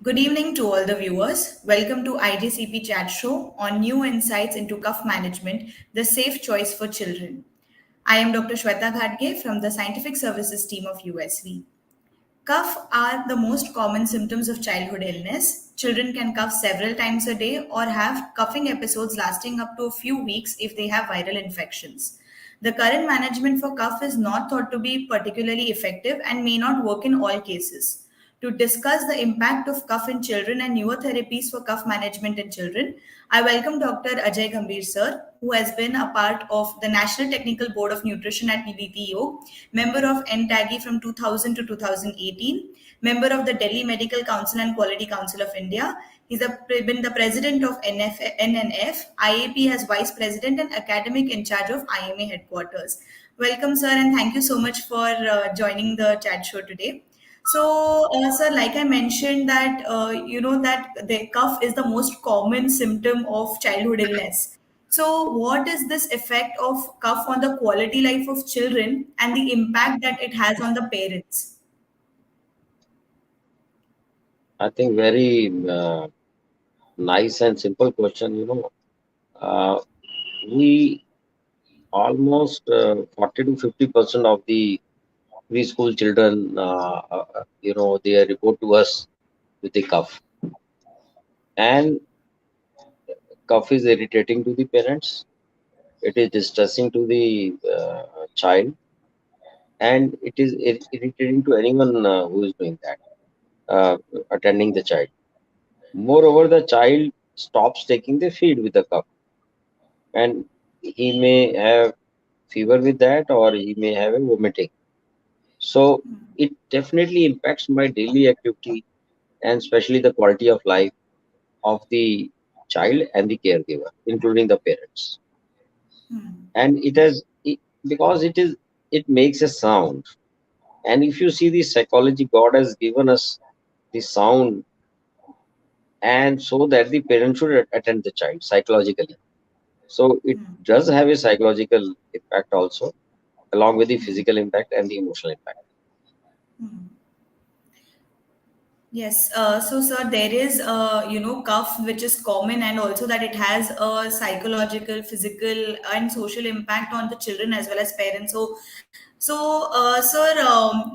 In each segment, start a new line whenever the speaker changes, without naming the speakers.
Good evening to all the viewers. Welcome to IGCP Chat Show on new insights into cough management, the safe choice for children. I am Dr. Shweta Ghadge from the Scientific Services team of USV. Cough are the most common symptoms of childhood illness. Children can cough several times a day or have coughing episodes lasting up to a few weeks if they have viral infections. The current management for cough is not thought to be particularly effective and may not work in all cases. To discuss the impact of cough in children and newer therapies for cough management in children, I welcome Dr. Ajay Gambhir sir, who has been a part of the National Technical Board of Nutrition at PBPO, member of NTAGI from 2000 to 2018, member of the Delhi Medical Council and Quality Council of India. He's been the president of NNF, IAP as vice president and academic in charge of IMA headquarters. Welcome, sir, and thank you so much for joining the chat show today. So, sir, like I mentioned that that the cough is the most common symptom of childhood illness. So, what is this effect of cough on the quality life of children and the impact that it has on the parents?
I think very nice and simple question. Uh, we almost 40 to 50% of the preschool children, they report to us with a cough, and cough is irritating to the parents. It is distressing to the child, and it is irritating to anyone who is doing that, uh, attending the child. Moreover, the child stops taking the feed with the cough, and he may have fever with that, or he may have a vomiting. So it definitely impacts my daily activity and especially the quality of life of the child and the caregiver, including the parents. And because it makes a sound. And if you see the psychology, God has given us the sound, and so that the parent should attend the child psychologically. So it does have a psychological impact also, along with the physical impact and the emotional impact.
Yes, so sir, there is cough which is common, and also that it has a psychological, physical, and social impact on the children as well as parents. So, sir,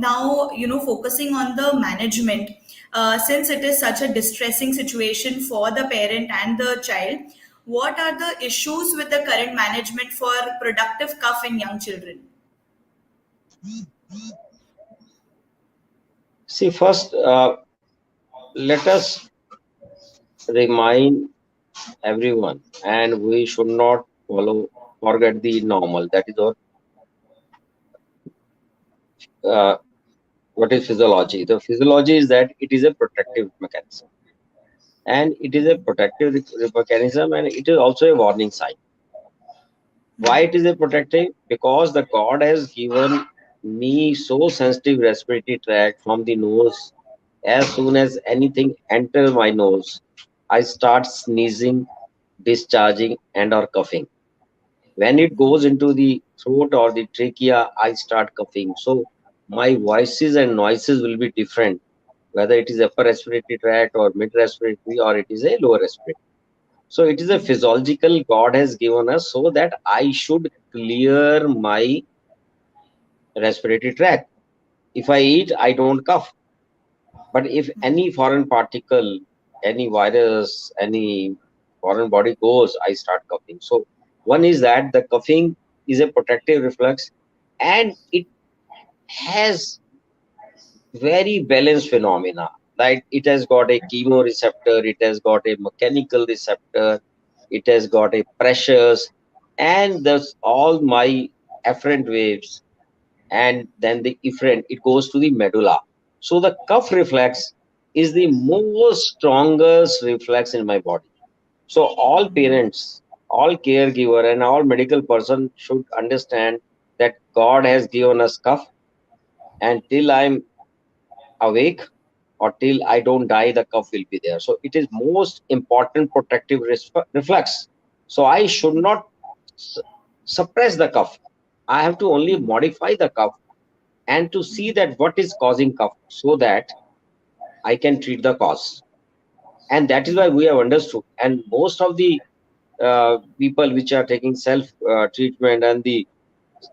now focusing on the management, since it is such a distressing situation for the parent and the child, what are the issues with the current management for productive cough in young children?
See, first, let us remind everyone, and we should not forget the normal. That is uh, what is physiology. The physiology is that it is a protective mechanism, and it is a protective mechanism, and it is also a warning sign. Why it is a protective? Because the God has given me so sensitive respiratory tract from the nose. As soon as anything enters my nose, I start sneezing, discharging, and or coughing. When it goes into the throat or the trachea, I start coughing. So my voices and noises will be different, whether it is upper respiratory tract or mid respiratory, or it is a lower respiratory. So it is a physiological God has given us so that I should clear my respiratory tract. If I eat, I don't cough. But if any foreign particle, any virus, any foreign body goes, I start coughing. So one is that the coughing is a protective reflex, and it has very balanced phenomena. Like it has got a chemoreceptor, it has got a mechanical receptor, it has got a pressures, and thus all my afferent waves, and then the efferent, it goes to the medulla. So the cuff reflex is the most strongest reflex in my body. So all parents, all caregiver, and all medical person should understand that God has given us cuff, and till I'm awake or till I don't die, the cuff will be there. So it is most important protective reflex. So I should not suppress the cuff. I have to only modify the cuff and to see that what is causing cough so that I can treat the cause. And that is why we have understood. And most of the people which are taking self treatment and the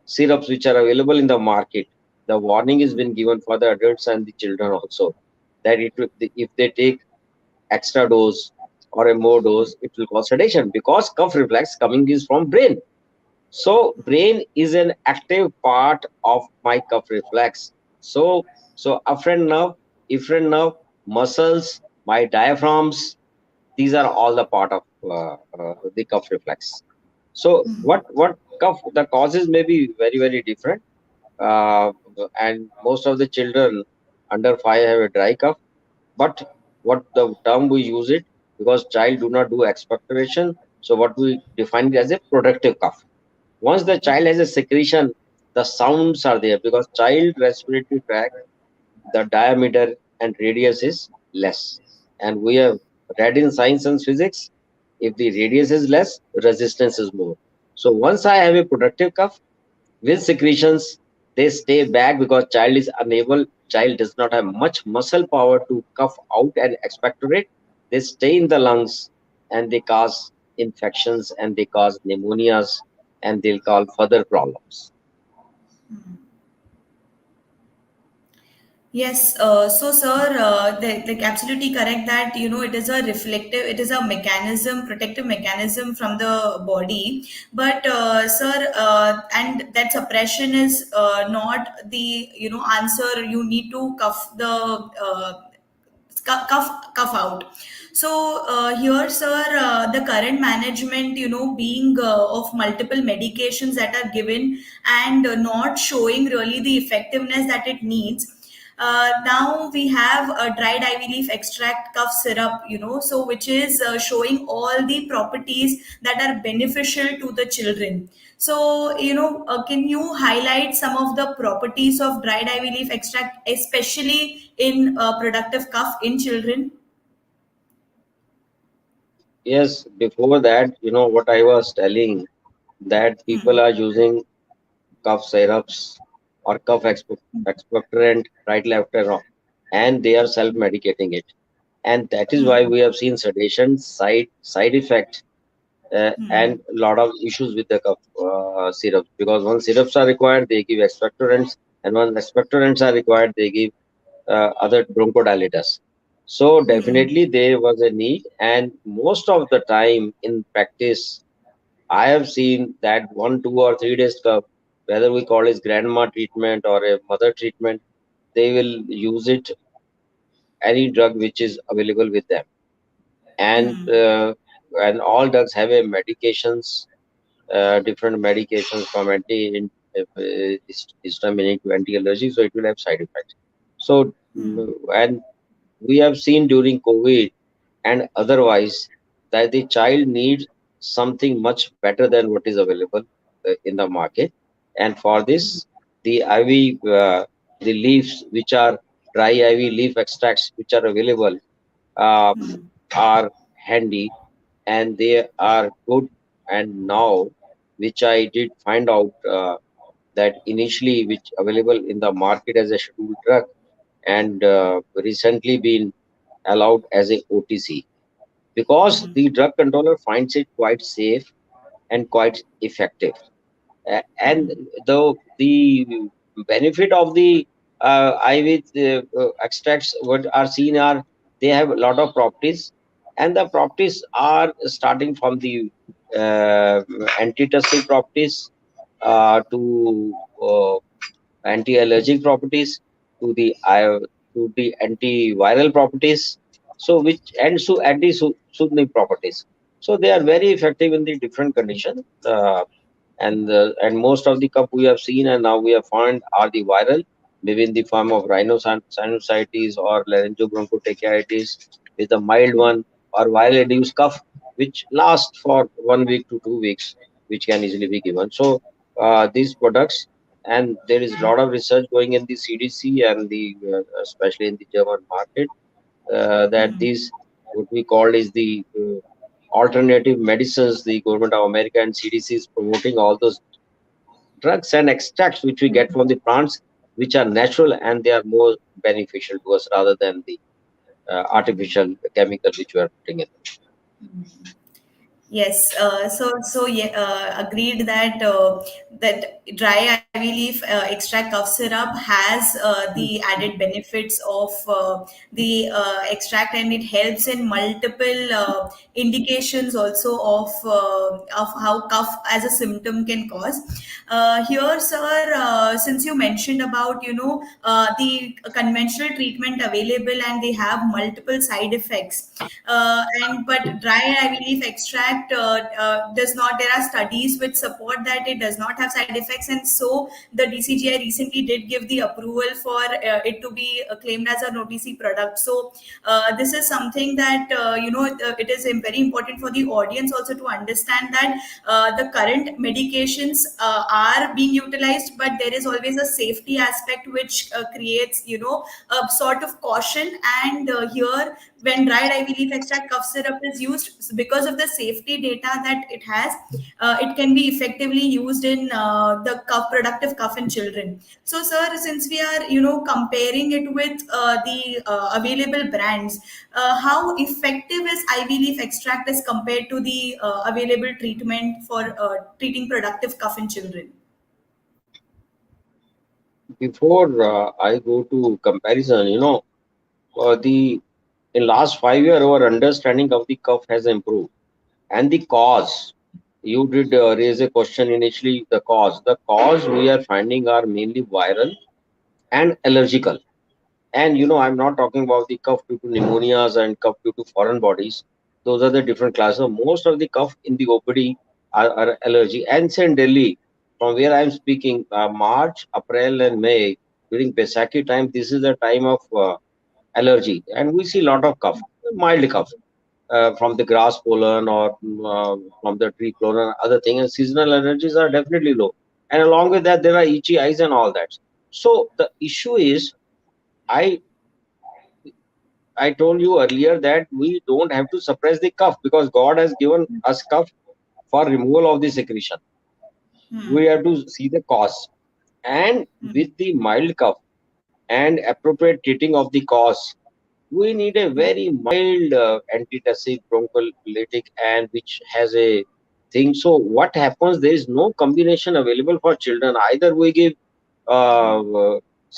syrups which are available in the market, the warning has been given for the adults and the children also, that if they take extra dose or a more dose, it will cause sedation, because cough reflex coming is from brain. So brain is an active part of my cuff reflex. So afferent nerve, efferent nerve, muscles, my diaphragms, these are all the part of the cuff reflex. So what cuff, the causes may be very different, uh, and most of the children under 5 have a dry cough. But what the term we use it, because child do not do expectoration, so what we define it as a productive cough. Once the child has a secretion, the sounds are there, because child respiratory tract, the diameter and radius is less. And we have read in science and physics, if the radius is less, resistance is more. So once I have a productive cough with secretions, they stay back, because child is unable, child does not have much muscle power to cough out and expectorate. They stay in the lungs, and they cause infections, and they cause pneumonias, and they'll cause further problems.
Yes, so sir, like absolutely correct that it is a reflective, it is a mechanism, protective mechanism from the body. But sir, and that suppression is not the answer. You need to cuff out. So here sir, the current management being of multiple medications that are given and not showing really the effectiveness that it needs. Now we have a dried ivy leaf extract cough syrup, so which is showing all the properties that are beneficial to the children. So, can you highlight some of the properties of dried ivy leaf extract, especially in productive cough in children?
Yes, before that, what I was telling, that people are using cough syrups or expectorant right, left, and wrong, and they are self-medicating it. And that is why we have seen sedation side effect, and a lot of issues with the cough syrups, because when syrups are required, they give expectorants, and when expectorants are required, they give other bronchodilators. So definitely there was a need, and most of the time in practice, I have seen that 1, 2, or 3 days cough, whether we call it grandma treatment or a mother treatment, they will use it any drug which is available with them. And all drugs have a medications, different medications from histaminic to anti-allergy, so it will have side effects. So and we have seen during COVID and otherwise, that the child needs something much better than what is available in the market. And for this, the ivy, the leaves which are dry ivy leaf extracts which are available, uh, are handy, and they are good. And now, which I did find out, that initially which available in the market as a scheduled drug, and recently been allowed as a OTC, because the drug controller finds it quite safe and quite effective. And the benefit of the IV extracts what are seen are, they have a lot of properties, and the properties are starting from the uh, antitussive properties, to anti-allergic properties, to the antiviral properties, so which and so anti-soothing properties. So they are very effective in the different conditions. And most of the cup we have seen and now we have found are the viral, maybe in the form of rhinosinusitis or laryngobronchotracheitis with a mild one, or viral induced cough which lasts for 1 week to 2 weeks, which can easily be given. So these products, and there is a lot of research going in the CDC and the especially in the German market, that these what we call is the alternative medicines. The government of America and CDC is promoting all those drugs and extracts which we get from the plants, which are natural and they are more beneficial to us rather than the artificial chemical which we are putting in.
Yes, so yeah, agreed that that dry ivy leaf extract cough syrup has the added benefits of the extract, and it helps in multiple indications also of how cough as a symptom can cause. Here, sir, since you mentioned about the conventional treatment available and they have multiple side effects, and but dry ivy leaf extract does not. There are studies which support that it does not have side effects, and so the DCGI recently did give the approval for it to be claimed as a OTC product. So this is something that it is very important for the audience also to understand that the current medications are being utilized, but there is always a safety aspect which creates a sort of caution. And here, when dried ivy leaf extract cough syrup is used, because of the safety data that it has, it can be effectively used in the productive cough in children. So, sir, since we are comparing it with the available brands, how effective is ivy leaf extract as compared to the available treatment for treating productive cough in children?
Before I go to comparison, the in last 5 years, our understanding of the cough has improved, and the cause. You did raise a question initially. The cause. The cause we are finding are mainly viral and allergical. And I'm not talking about the cough due to pneumonias and cough due to foreign bodies. Those are the different classes. Most of the cough in the OPD are allergy. And say in Delhi, from where I'm speaking, March, April, and May during Baisakhi time, this is the time of allergy, and we see a lot of cough, mild cough. From the grass pollen or from the tree pollen, other thing, and seasonal allergies are definitely low. And along with that, there are itchy eyes and all that. So the issue is, I I told you earlier that we don't have to suppress the cough because God has given us cough for removal of the secretion. We
Hmm.
have to see the cause. And
Hmm.
with the mild cough and appropriate treating of the cause, we need a very mild antitussive broncholytic and which has a thing. So what happens? There is no combination available for children. Either we give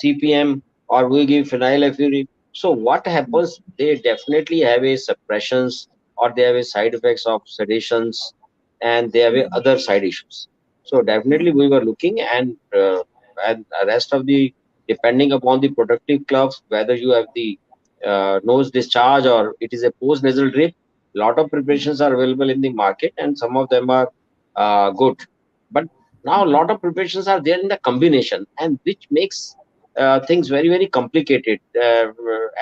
CPM or we give phenylephrine. So what happens? They definitely have a suppressions or they have a side effects of sedations and they have a other side issues. So definitely we were looking and the rest of the depending upon the productive clubs whether you have the nose discharge or it is a post nasal drip. Lot of preparations are available in the market and some of them are good. But now a lot of preparations are there in the combination and which makes things very very complicated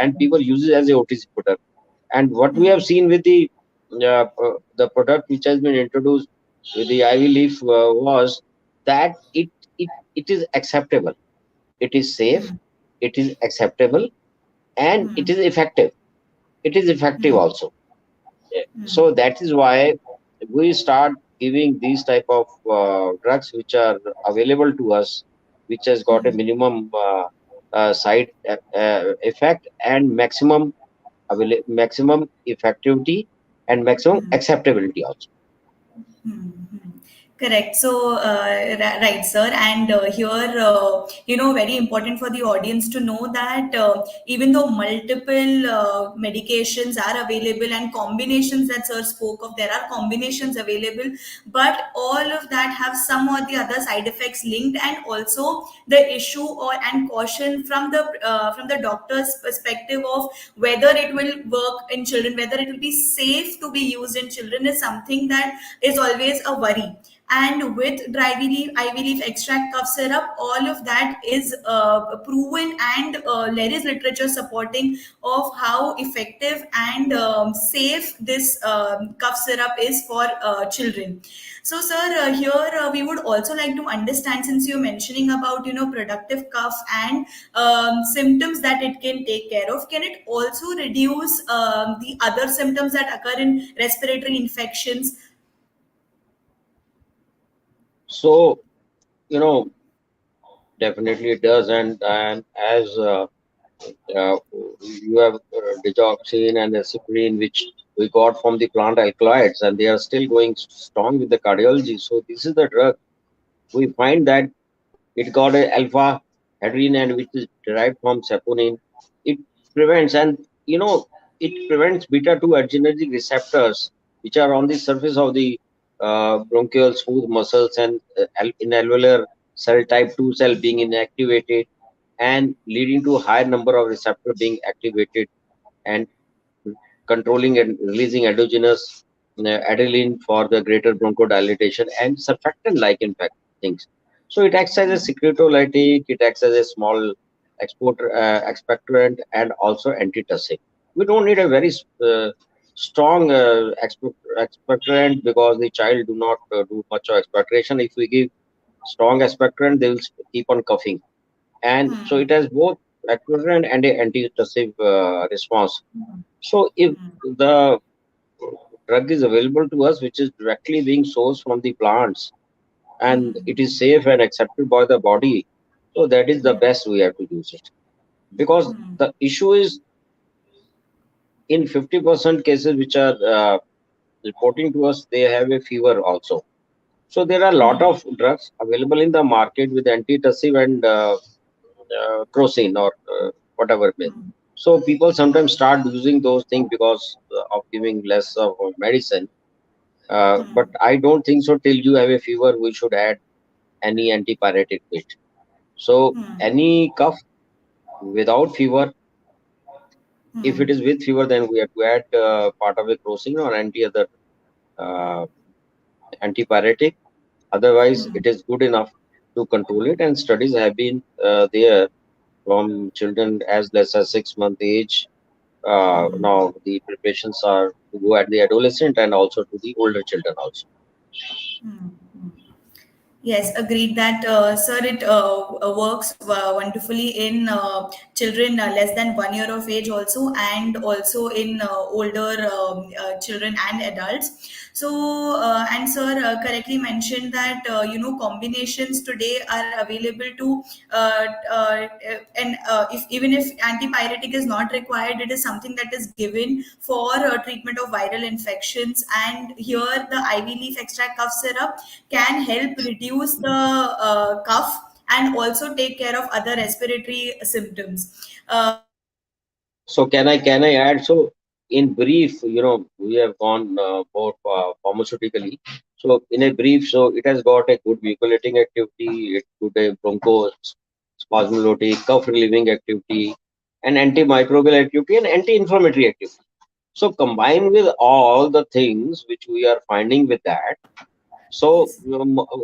and people use it as a OTC product. And what we have seen with the product which has been introduced with the ivy leaf was that it is acceptable, it is safe, it is acceptable, and it is effective. It is effective also. So that is why we start giving these type of drugs which are available to us, which has got a minimum side effect and maximum effectivity and maximum acceptability also.
Correct. So, right, sir. And here, very important for the audience to know that even though multiple medications are available and combinations that sir spoke of, there are combinations available, but all of that have some or the other side effects linked, and also the issue or and caution from the doctor's perspective of whether it will work in children, whether it will be safe to be used in children, is something that is always a worry. And with dry ivy leaf extract cough syrup, all of that is proven, and there is literature supporting of how effective and safe this cough syrup is for children. So, sir, here we would also like to understand, since you're mentioning about productive cough and symptoms that it can take care of, can it also reduce the other symptoms that occur in respiratory infections?
So, you know, definitely it does. And as You have digoxin and aspirin, which we got from the plant alkaloids, and they are still going strong with the cardiology. So this is the drug. We find that it got a alpha adrenaline, and which is derived from saponin. It prevents, and it prevents beta 2 adrenergic receptors, which are on the surface of the bronchial smooth muscles, and in alveolar cell type 2 cell being inactivated, and leading to higher number of receptor being activated, and controlling and releasing endogenous adrenaline for the greater bronchodilation and surfactant-like impact things. So it acts as a secretolytic, it acts as a small expectorant, and also antitussive. We don't need a very strong expectorant, because the child do not do much of expectoration. If we give strong expectorant, they will keep on coughing, and so it has both expectorant and a antitussive response. So if the drug is available to us, which is directly being sourced from the plants, and it is safe and accepted by the body, so that is the best we have to use it. Because the issue is, in 50% cases which are reporting to us, they have a fever also. So there are a lot of drugs available in the market with antitussive and crocin, or whatever it may. So people sometimes start using those things because of giving less of medicine. But I don't think so. Till you have a fever, we should add any antipyretic to it. So any cough without fever, if it is with fever, then we have to add part of a crocin or any other uh, antipyretic. Otherwise, it is good enough to control it. And studies have been there from children as less as 6 month age. Now the preparations are to go at the adolescent and also to the older children also.
Yes, agreed that, sir, it works wonderfully in children less than 1 year of age also, and also in older children and adults. So, and sir correctly mentioned that, combinations today are available to, and if even if antipyretic is not required, it is something that is given for treatment of viral infections. And here the ivy leaf extract cough syrup can help reduce the cough and also take care of other respiratory symptoms.
So can I add? So in brief, we have gone more pharmaceutically. So in a brief, so it has got a good mucolating activity, it good a bronchospasmodic, cough relieving activity, and antimicrobial activity, and anti-inflammatory activity. So combined with all the things which we are finding with that, so
Yes.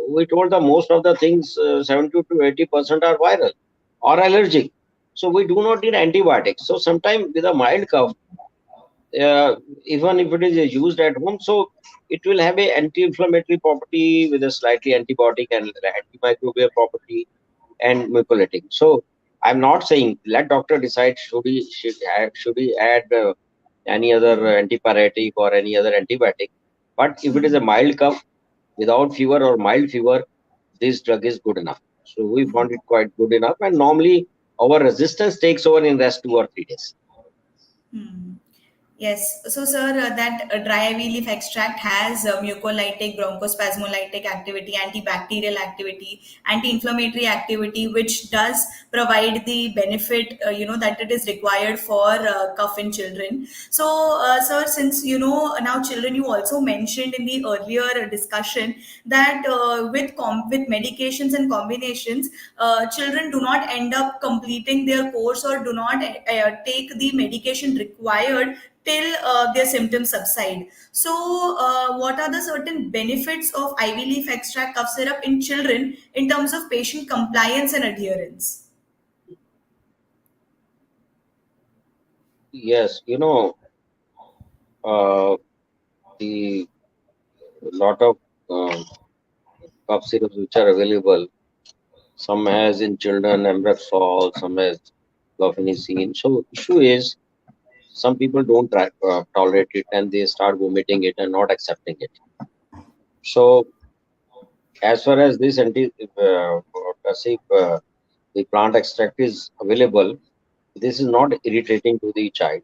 we told the most of the things, 70 to 80% are viral or allergic. So we do not need antibiotics. So sometimes with a mild cough, uh, even if it is used at home, so it will have a anti-inflammatory property with a slightly antibiotic and antimicrobial property and mucolytic. So I'm not saying, let doctor decide, should he add any other antipyretic or any other antibiotic. But if it is a mild cough without fever or mild fever, this drug is good enough. So we found it quite good enough, and normally our resistance takes over in rest 2 or 3 days.
Yes. So, sir, that dry ivy leaf extract has mucolytic, bronchospasmolytic activity, antibacterial activity, anti-inflammatory activity, which does provide the benefit, that it is required for cough in children. So, sir, since now children, you also mentioned in the earlier discussion that with medications and combinations, children do not end up completing their course or do not take the medication required till their symptoms subside. So, what are the certain benefits of ivy leaf extract cough syrup in children in terms of patient compliance and adherence?
Yes, uh, the lot of uh, cough syrups which are available. Some has in children Ambrexol, some has clofenicine. So issue is, some people don't tolerate it, and they start vomiting it and not accepting it. So as far as this anti uh, the plant extract is available, this is not irritating to the child,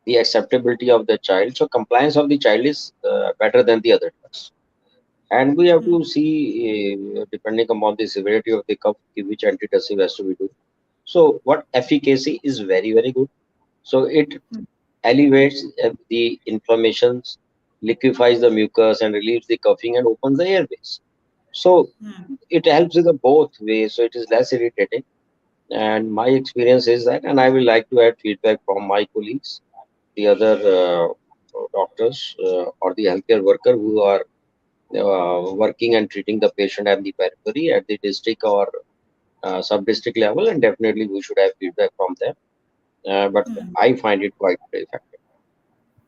the acceptability of the child. So compliance of the child is better than the other drugs. And we have to see, depending upon the severity of the cough, which antitussive has to be done. So what efficacy is very, very good. So it elevates the inflammations, liquefies the mucus and relieves the coughing and opens the airways. So it helps in the both ways. So it is less irritating. And my experience is that, and I will like to add feedback from my colleagues, the other doctors or the healthcare worker who are working and treating the patient at the periphery at the district or sub-district level, and definitely we should have feedback from them. But I find it quite effective.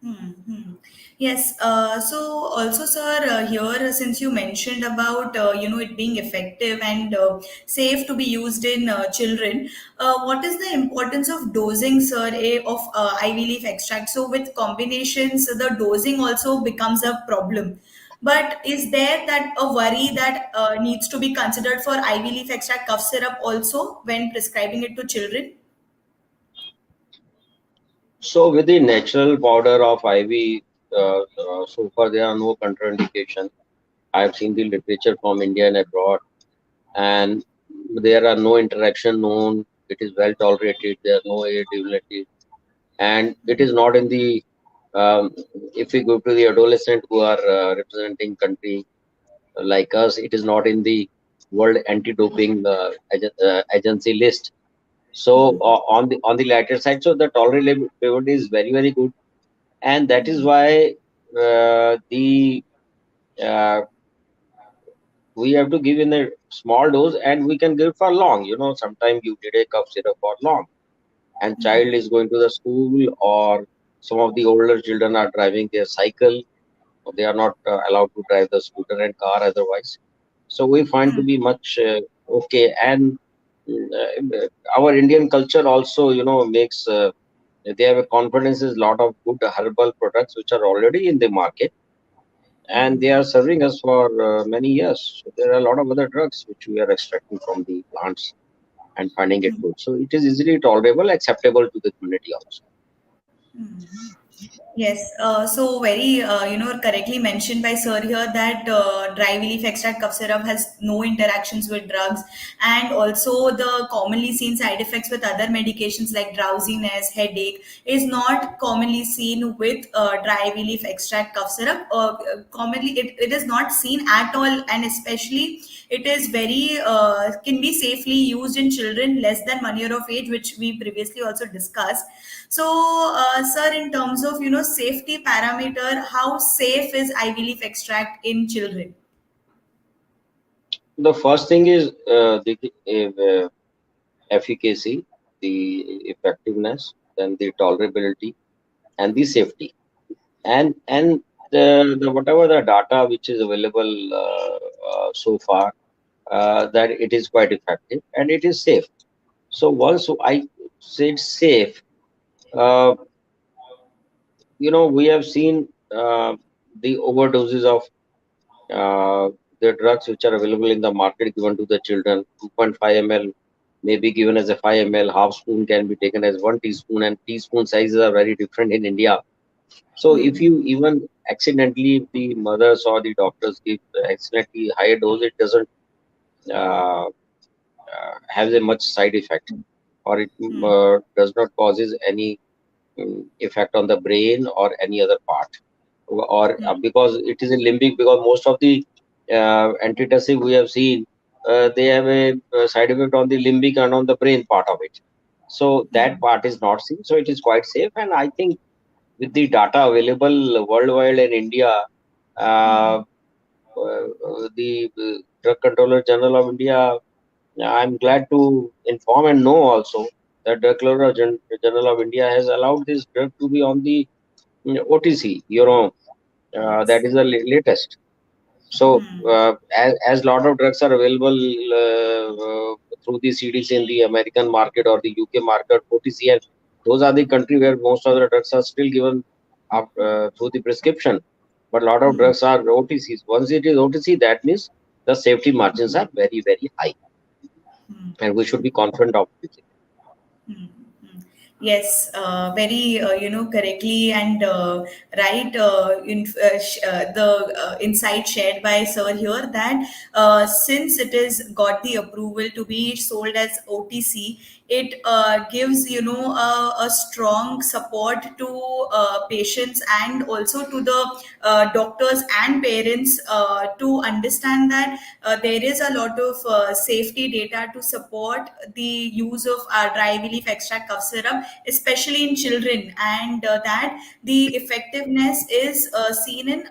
Hmm. Yes. So also, sir, here since you mentioned about it being effective and safe to be used in children, what is the importance of dosing, sir, of IV leaf extract? So with combinations, the dosing also becomes a problem. But is there that a worry that needs to be considered for IV leaf extract cough syrup also when prescribing it to children?
So with the natural powder of IV, so far there are no contraindications. I have seen the literature from India and abroad, and there are no interaction known. It is well tolerated. There are no irritability, and it is not in the if we go to the adolescent who are representing country like us, it is not in the world anti-doping agency list. So on the latter side, so the tolerability is very, very good, and that is why the uh, we have to give in a small dose, and we can give for long. Sometimes you did a cough syrup for long, and child is going to the school, or some of the older children are driving their cycle. They are not allowed to drive the scooter and car otherwise. So we find to be much okay. And our Indian culture also, makes they have a confidence is lot of good herbal products which are already in the market, and they are serving us for many years. So there are a lot of other drugs which we are extracting from the plants and finding it good. So it is easily tolerable, acceptable to the community also.
Yes, so very, correctly mentioned by Sir here that dry leaf extract cough syrup has no interactions with drugs, and also the commonly seen side effects with other medications like drowsiness, headache is not commonly seen with dry leaf extract cough syrup. Commonly, it is not seen at all, and especially it is very can be safely used in children less than 1 year of age, which we previously also discussed. So, sir, in terms of safety parameter, how safe is ivy leaf extract in children?
The first thing is the efficacy, the effectiveness, then the tolerability and the safety, and the whatever the data which is available so far, that it is quite effective and it is safe. So once I said safe, uh, we have seen the overdoses of uh, the drugs which are available in the market given to the children. 2.5 ml may be given as a 5 ml. Half spoon can be taken as 1 teaspoon, and teaspoon sizes are very different in India. So if you even accidentally, if the mothers or the doctors give accidentally higher dose, it doesn't uh, have a much side effect, or it does not causes any effect on the brain or any other part, or because it is a limbic, because most of the antitussive we have seen, they have a side effect on the limbic and on the brain part of it. So that part is not seen, so it is quite safe. And I think with the data available worldwide in India, uh, the Drug Controller General of India, I'm glad to inform and know also that Drug Controller General of India has allowed this drug to be on the OTC. That
Yes.
is the latest. So, as lot of drugs are available through the CDC in the American market or the UK market, OTC, and those are the country where most of the drugs are still given up, through the prescription. But a lot of drugs are OTCs. Once it is OTC, that means the safety margins are very, very high, and we should be confident of it.
Yes, very correctly and right. The insight shared by Sir here that since it is got the approval to be sold as OTC, it gives a strong support to patients and also to the doctors and parents to understand that there is a lot of safety data to support the use of dry leaf extract cough syrup, especially in children, and that the effectiveness is seen in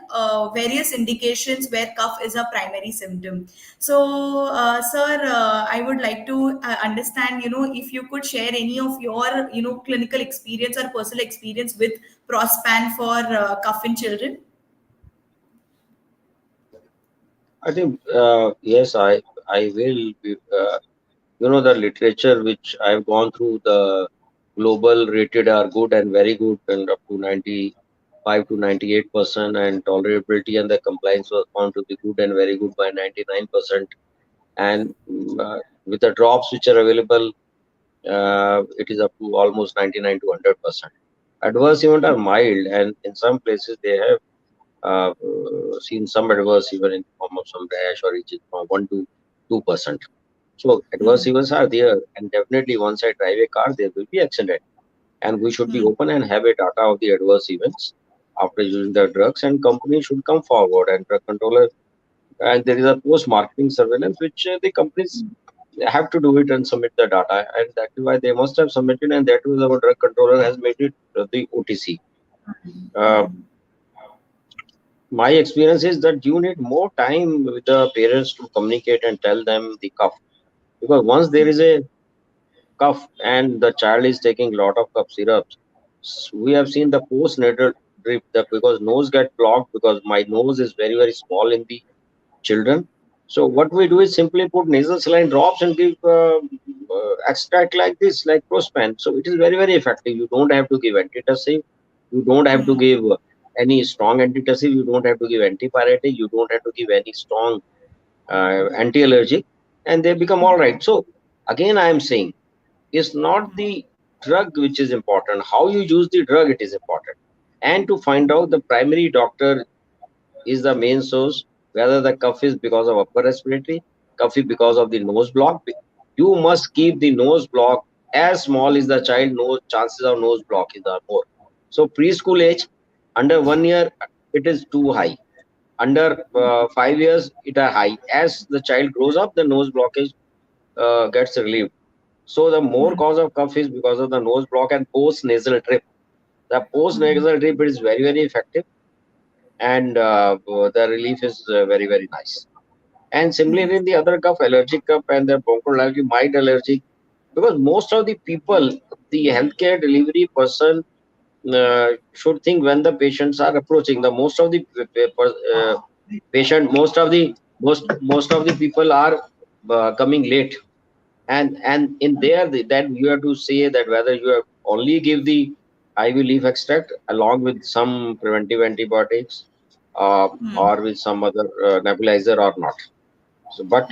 various indications where cough is a primary symptom. So, sir, I would like to understand, if you could share any of your, clinical experience or personal experience with Prospan for cough in children.
I think yes, I will. The literature which I've gone through, the global rated are good and very good, and up to 95 to 98%, and tolerability and the compliance was found to be good and very good by 99%. And with the drops which are available, it is up to almost 99 to 100%. Adverse events are mild, and in some places they have seen some adverse even in the form of some rash or itches from 1 to 2%. So adverse
Hmm.
events are there, and definitely once I drive a car, there will be accident, and we should be
Hmm.
open and have a data of the adverse events after using the drugs, and companies should come forward and drug controller, and there is a post marketing surveillance which the companies have to do it and submit the data, and that is why they must have submitted, and that was our drug controller has made it the OTC. Uh, my experience is that you need more time with the parents to communicate and tell them the cough, because once there is a cough and the child is taking lot of cough syrups, we have seen the postnatal drip, that because nose get blocked, because my nose is very very small in the children. So what we do is simply put nasal saline drops and give extract like this, like Prospan. So it is very very effective. You don't have to give antitussive. You don't have to
Hmm.
give any strong antitussive. You don't have to give antipyretic. You don't have to give any strong anti-allergic, and they become all right. So again, I am saying, it's not the drug which is important. How you use the drug, it is important. And to find out the primary doctor is the main source, whether the cough is because of upper respiratory, cough is because of the nose block. You must keep the nose block as small as the child nose, chances of nose block is the more. So preschool age, under 1 year, it is too high. Under 5 years, it are high. As the child grows up, the nose blockage gets relieved. So the more cause of cough is because of the nose block and post nasal drip. The post nasal drip is very very effective, and the relief is very very nice. And similarly, in the other cough, allergic cough and the bronchial allergy, mild allergic, because most of the people, the healthcare delivery person should think when the patients are approaching. The most of the patient, most of the people are coming late, and in there that you have to say that whether you have only give the IV leaf extract along with some preventive antibiotics, or with some other nebulizer or not. So but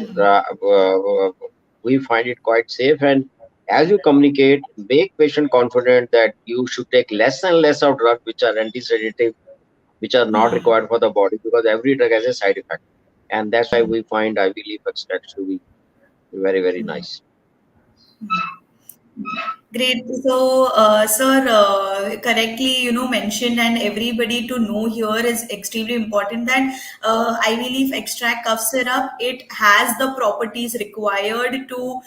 we find it quite safe, and as you communicate, make patient confident that you should take less and less of drugs which are anti-sedative, which are not required for the body, because every drug has a side effect, and that's why we find IV leaf extracts to be very very nice.
Great. So, sir, correctly, mentioned, and everybody to know here is extremely important that Ivy leaf extract cough syrup, it has the properties required to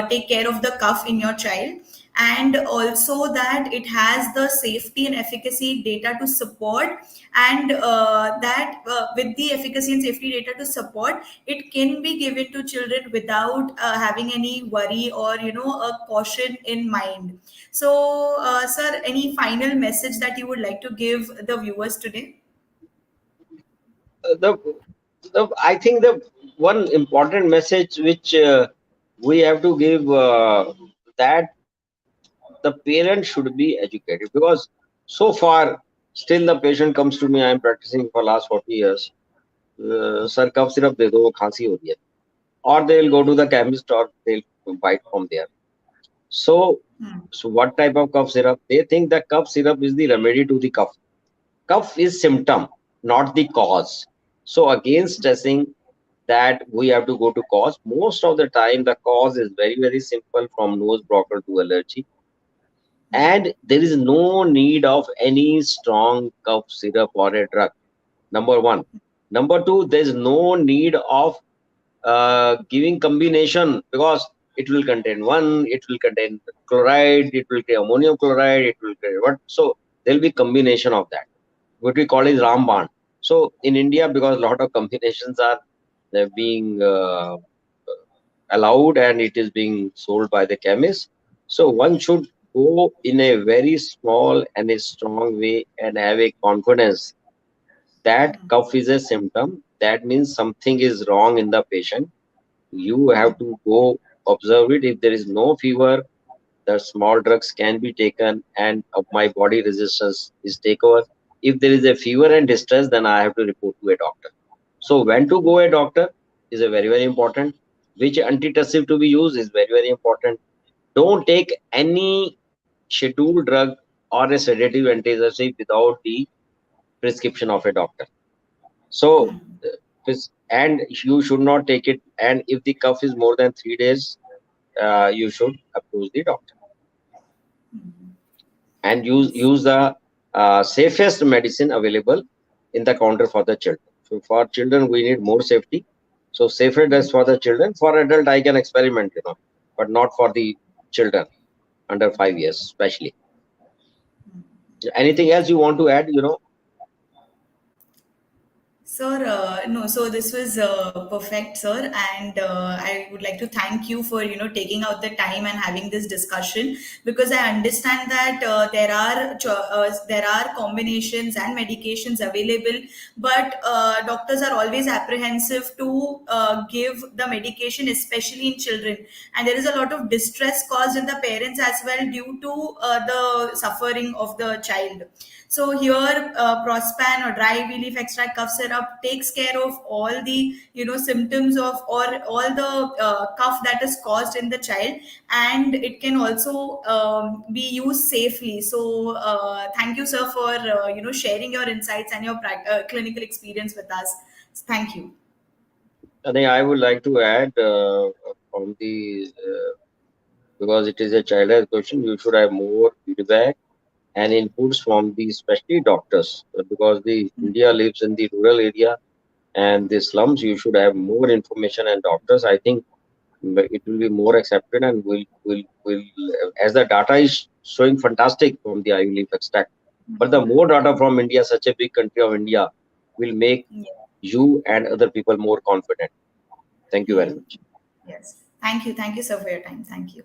take care of the cough in your child, and also that it has the safety and efficacy data to support, and that with the efficacy and safety data to support, it can be given to children without having any worry or a caution in mind. So, sir, any final message that you would like to give the viewers today?
the, I think the one important message which we have to give, that the parent should be educated, because so far still the patient comes to me. I am practicing for last 40 years. Sir, cough syrup de do, khansi ho rahi hai, or they will go to the chemist or they'll buy it from there. So So what type of cough syrup? They think that cough syrup is the remedy to the cough. Cough is symptom, not the cause. So again, stressing that we have to go to cause. Most of the time, the cause is very, very simple, from nose blocker to allergy. And there is no need of any strong cough syrup or a drug. Number one. Number two, there is no need of giving combination, because it will contain one, it will contain chloride, it will contain ammonium chloride, it will contain what. So there will be combination of that, what we call is Ramban. So in India, because a lot of combinations are being allowed and it is being sold by the chemist, so one should go in a very small and a strong way and have a confidence that cough is a symptom. That means something is wrong in the patient. You have to go observe it. If there is no fever, the small drugs can be taken and my body resistance is take over. If there is a fever and distress, then I have to report to a doctor. So when to go a doctor is a very, very important. Which antitussive to be used is very, very important. Don't take any scheduled drug or a sedative antitussive without the prescription of a doctor. So and you should not take it. And if the cough is more than 3 days, you should approach the doctor and
Yes.
use the safest medicine available in the counter for the children. So for children, we need more safety. So safer dress for the children. For adult, I can experiment, but not for the children under 5 years, especially. Anything else you want to add?
Sir, no, so this was perfect, sir, and I would like to thank you for taking out the time and having this discussion, because I understand that there are combinations and medications available, but doctors are always apprehensive to give the medication, especially in children, and there is a lot of distress caused in the parents as well due to the suffering of the child. So here, Prospan or dry bee leaf extract cough syrup takes care of all the symptoms of or all the cough that is caused in the child, and it can also be used safely. So thank you, sir, for sharing your insights and your clinical experience with us. Thank you.
I think I would like to add from the because it is a child health question, you should have more feedback and inputs from the especially doctors, because the India lives in the rural area and the slums. You should have more information and doctors. I think it will be more accepted, and will as the data is showing fantastic from the Ivy leaf extract. But the more data from India, such a big country of India, will make
Yeah.
you and other people more confident. Thank you very
Yeah.
much.
Yes. Thank you. Thank you, sir, for your time. Thank you.